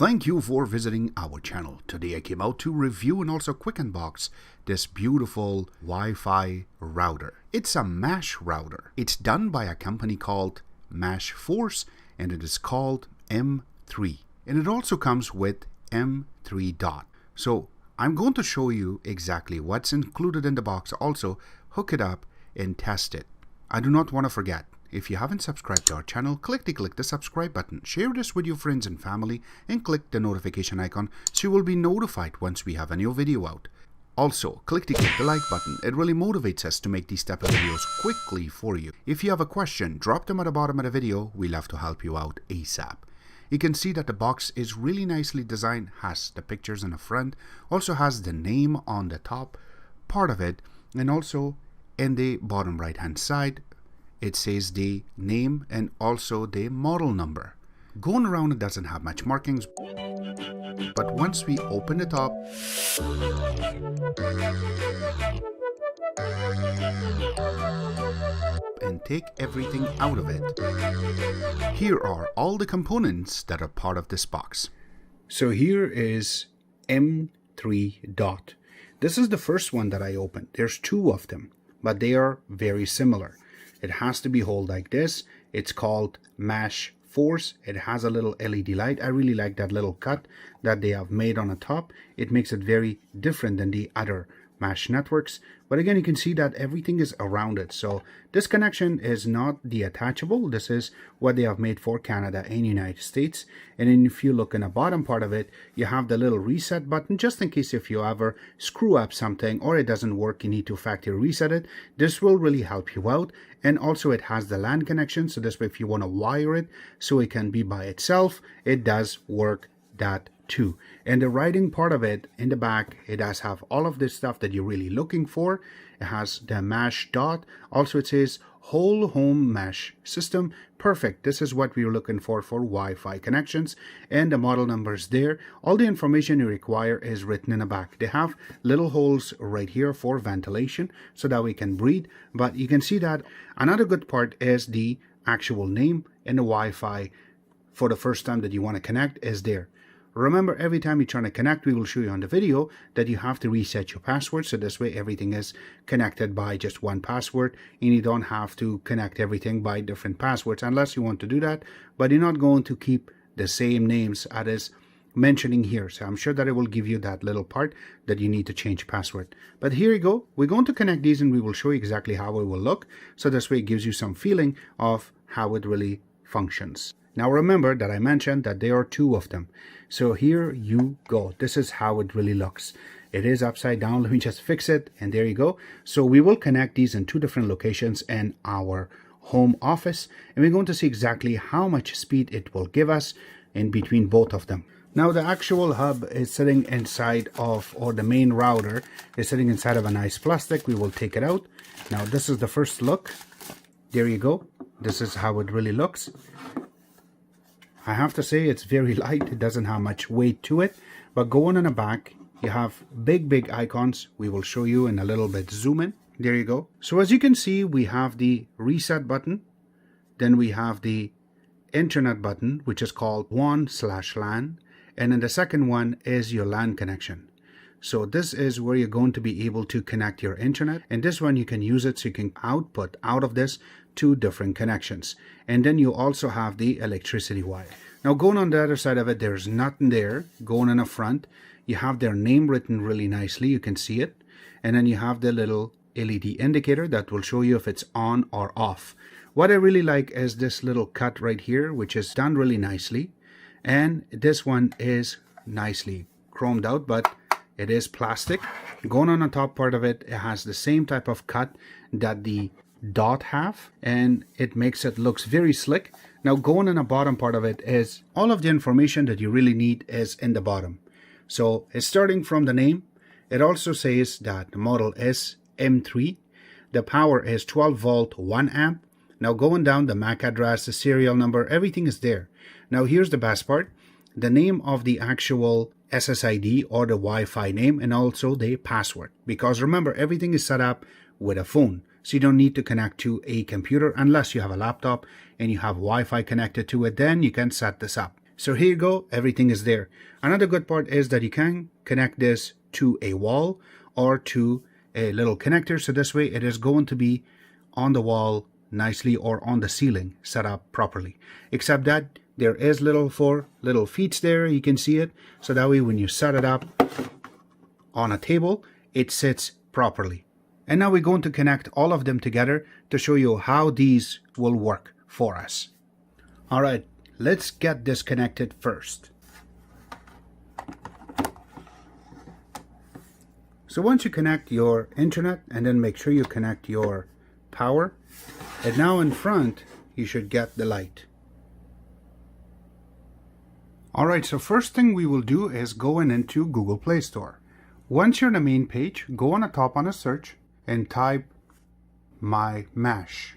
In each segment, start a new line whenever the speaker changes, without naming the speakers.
Thank you for visiting our channel. Today I came out to review and also quick unbox this beautiful Wi-Fi router. It's a mesh router. It's done by a company called MeshForce and it is called M3. And it also comes with M3 dot. So I'm going to show you exactly what's included in the box. Also hook it up and test it. I do not want to forget. If you haven't subscribed to our channel, click the subscribe button, share this with your friends and family, and click the notification icon so you will be notified once we have a new video out. Also, click the like button. It really motivates us to make these type of videos quickly for you. If you have a question, drop them at the bottom of the video. We love to help you out ASAP. You can see that the box is really nicely designed, has the pictures in the front, also has the name on the top part of it, and also in the bottom right hand side, it says the name and also the model number. Going around, it doesn't have much markings, but once we open it up, and take everything out of it, here are all the components that are part of this box. So here is M3 dot. This is the first one that I opened. There's two of them, but they are very similar. It has to be held like this. It's called MeshForce. It has a little LED light. I really like that little cut that they have made on the top. It makes it very different than the other mesh networks. But again, you can see that everything is around it. So this connection is not the attachable. This is what they have made for Canada and United States. And then if you look in the bottom part of it, you have the little reset button, just in case if you ever screw up something or it doesn't work, you need to factory reset it. This will really help you out. And also it has the LAN connection. So this way, if you want to wire it so it can be by itself, it does work that too. And the writing part of it in the back, it does have all of this stuff that you're really looking for. It has the mesh dot. Also it says whole home mesh system. Perfect. This is what we're looking for Wi-Fi connections, and the model numbers there. All the information you require is written in the back. They have little holes right here for ventilation so that we can breathe. But you can see that another good part is the actual name and the Wi-Fi for the first time that you want to connect is there. Remember, every time you're trying to connect, we will show you on the video that you have to reset your password. So this way everything is connected by just one password and you don't have to connect everything by different passwords unless you want to do that. But you're not going to keep the same names as mentioning here. So I'm sure that it will give you that little part that you need to change password. But here you go. We're going to connect these and we will show you exactly how it will look. So this way it gives you some feeling of how it really functions. Now remember that I mentioned that there are two of them. So here you go. This is how it really looks. It is upside down. Let me just fix it. And there you go. So we will connect these in two different locations in our home office. And we're going to see exactly how much speed it will give us in between both of them. Now the actual hub is sitting inside of, or the main router is sitting inside of a nice plastic. We will take it out. Now this is the first look. There you go. This is how it really looks. I have to say it's very light. It doesn't have much weight to it. But going in the back, you have big icons. We will show you in a little bit. Zoom in. There you go. So as you can see, we have the reset button. Then we have the internet button, which is called WAN/LAN. And then the second one is your LAN connection. So this is where you're going to be able to connect your internet. And this one you can use it so you can output out of this two different connections. And then you also have the electricity wire. Now going on the other side of it, there's nothing there. Going in the front, you have their name written really nicely. You can see it. And then you have the little LED indicator that will show you if it's on or off. What I really like is this little cut right here, which is done really nicely. And this one is nicely chromed out, but it is plastic. Going on the top part of it, it has the same type of cut that the dot have, and it makes it looks very slick. Now going in the bottom part of it is all of the information that you really need is in the bottom. So it's starting from the name. It also says that the model is M3. The power is 12 volt 1 amp. Now going down, the MAC address, the serial number, everything is there. Now here's the best part. The name of the actual SSID or the Wi-Fi name, and also the password. Because remember, everything is set up with a phone. So you don't need to connect to a computer unless you have a laptop and you have Wi-Fi connected to it. Then you can set this up. So here you go, everything is there. Another good part is that you can connect this to a wall or to a little connector, so this way it is going to be on the wall nicely or on the ceiling set up properly. Except that there is four little feet there, you can see it, so that way when you set it up on a table, it sits properly. And now we're going to connect all of them together to show you how these will work for us. Alright, let's get this connected first. So once you connect your internet, and then make sure you connect your power, and now in front you should get the light. Alright, so first thing we will do is go into Google Play Store. Once you're on the main page, go on the top on a search and type My Mesh.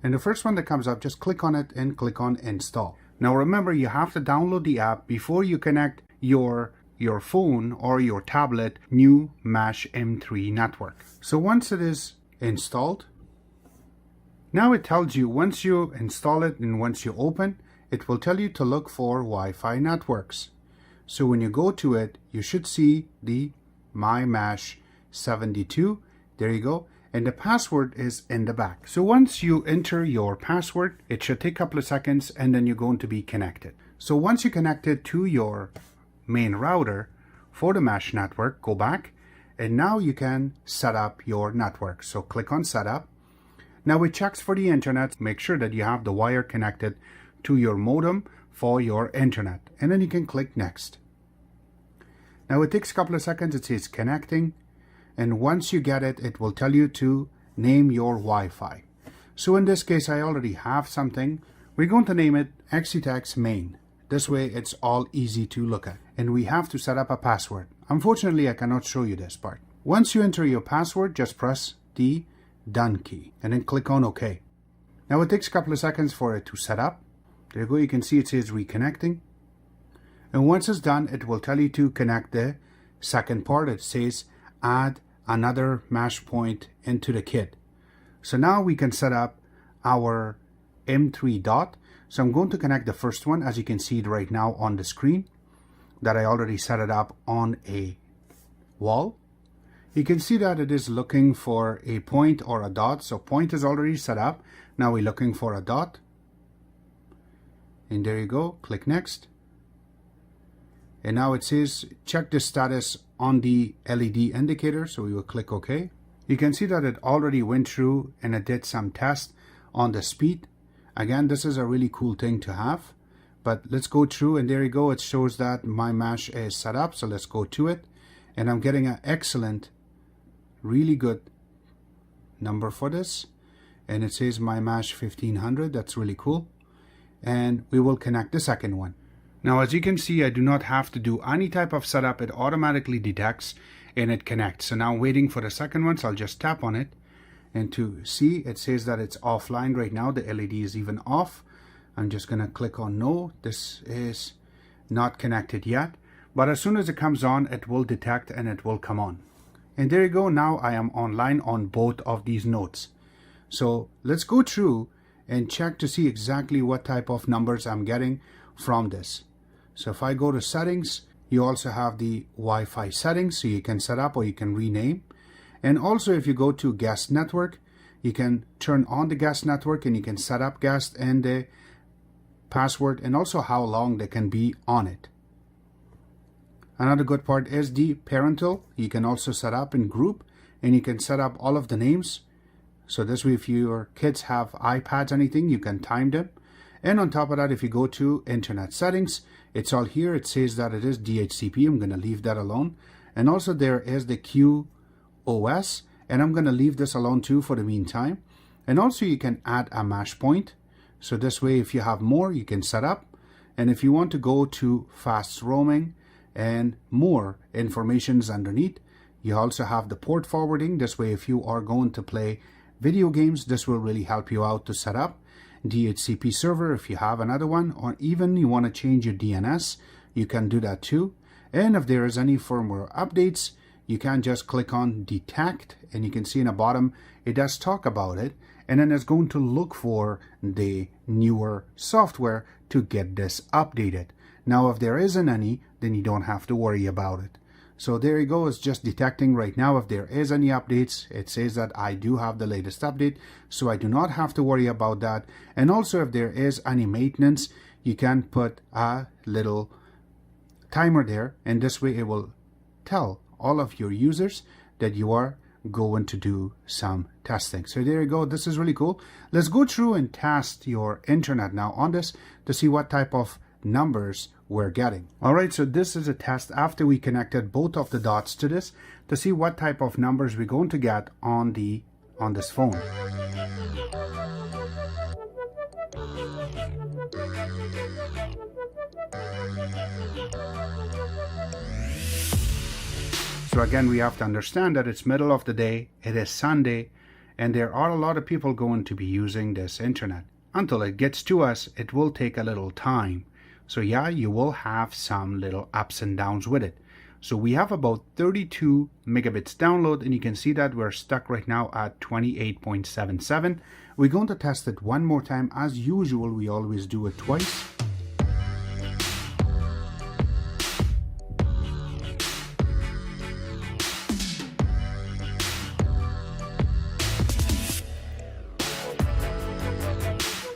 And the first one that comes up, just click on it and click on Install. Now remember, you have to download the app before you connect your phone or your tablet new Mesh M3 network. So once it is installed, now it tells you once you install it and once you open, it will tell you to look for Wi-Fi networks. So when you go to it, you should see the My Mesh 72. There you go. And the password is in the back. So once you enter your password, it should take a couple of seconds and then you're going to be connected. So once you connect it to your main router for the mesh network, go back and now you can set up your network. So click on setup. Now it checks for the internet. Make sure that you have the wire connected to your modem for your internet, and then you can click next. Now it takes a couple of seconds. It says connecting, and once you get it, it will tell you to name your Wi-Fi. So in this case, I already have something. We're going to name it Exitex Main. This way it's all easy to look at, and we have to set up a password. Unfortunately, I cannot show you this part. Once you enter your password, just press the done key and then click on OK. Now it takes a couple of seconds for it to set up. There you go, you can see it says reconnecting. And once it's done, it will tell you to connect the second part. It says add another mesh point into the kit. So now we can set up our M3 dot. So I'm going to connect the first one, as you can see it right now on the screen, that I already set it up on a wall. You can see that it is looking for a point or a dot. So point is already set up. Now we're looking for a dot. And there you go, click next. And now it says check the status on the LED indicator. So we will click OK. You can see that it already went through and it did some tests on the speed. Again, this is a really cool thing to have. But let's go through, and there you go. It shows that my mesh is set up. So let's go to it. And I'm getting an excellent, really good number for this. And it says my mesh 1500. That's really cool. And we will connect the second one. Now, as you can see, I do not have to do any type of setup. It automatically detects and it connects. So now I'm waiting for the second one. So I'll just tap on it. And to see, it says that it's offline right now. The LED is even off. I'm just going to click on no. This is not connected yet. But as soon as it comes on, it will detect and it will come on. And there you go. Now I am online on both of these nodes. So let's go through and check to see exactly what type of numbers I'm getting from this. So if I go to settings, you also have the Wi-Fi settings, so you can set up or you can rename. And also if you go to guest network, you can turn on the guest network and you can set up guest and the password and also how long they can be on it. Another good part is the parental. You can also set up in group and you can set up all of the names. So this way, if your kids have iPads or anything, you can time them. And on top of that, if you go to internet settings, it's all here. It says that it is DHCP. I'm going to leave that alone. And also there is the QoS, and I'm going to leave this alone too for the meantime. And also you can add a mesh point. So this way, if you have more, you can set up. And if you want to go to fast roaming and more informations underneath, you also have the port forwarding. This way, if you are going to play video games, this will really help you out to set up. DHCP server, if you have another one, or even you want to change your DNS, you can do that too. And if there is any firmware updates, you can just click on detect, and you can see in the bottom it does talk about it, and then it's going to look for the newer software to get this updated. Now if there isn't any, then you don't have to worry about it. So there you go, it's just detecting right now if there is any updates. It says that I do have the latest update, so I do not have to worry about that. And also if there is any maintenance, you can put a little timer there, and this way it will tell all of your users that you are going to do some testing. So there you go, this is really cool. Let's go through and test your internet now on this to see what type of numbers we're getting. Alright, so this is a test after we connected both of the dots to this to see what type of numbers we're going to get on this phone. So again, we have to understand that it's middle of the day, it is Sunday, and there are a lot of people going to be using this internet. Until it gets to us, it will take a little time. So yeah, you will have some little ups and downs with it. So we have about 32 megabits download, and you can see that we're stuck right now at 28.77. We're going to test it one more time. As usual, we always do it twice.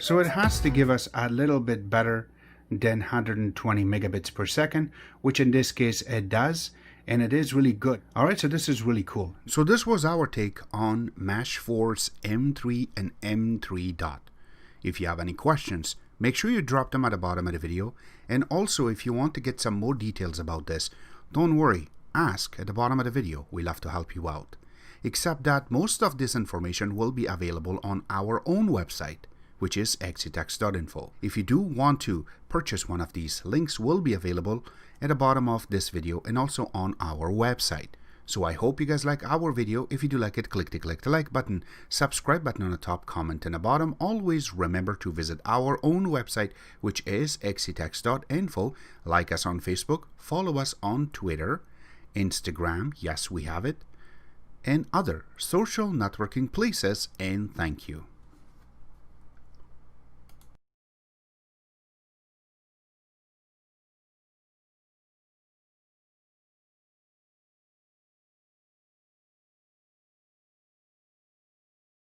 So it has to give us a little bit better than 120 megabits per second, which in this case it does, and it is really good. Alright, so this is really cool. So this was our take on MeshForce M3 and M3 dot. If you have any questions, make sure you drop them at the bottom of the video, and also if you want to get some more details about this, don't worry, ask at the bottom of the video. We'll love to help you out. Except that most of this information will be available on our own website, which is exitex.info. If you do want to purchase one of these, links will be available at the bottom of this video and also on our website. So I hope you guys like our video. If you do like it, click the like button, subscribe button on the top, comment in the bottom. Always remember to visit our own website, which is exitex.info. Like us on Facebook, follow us on Twitter, Instagram, yes we have it, and other social networking places, and thank you.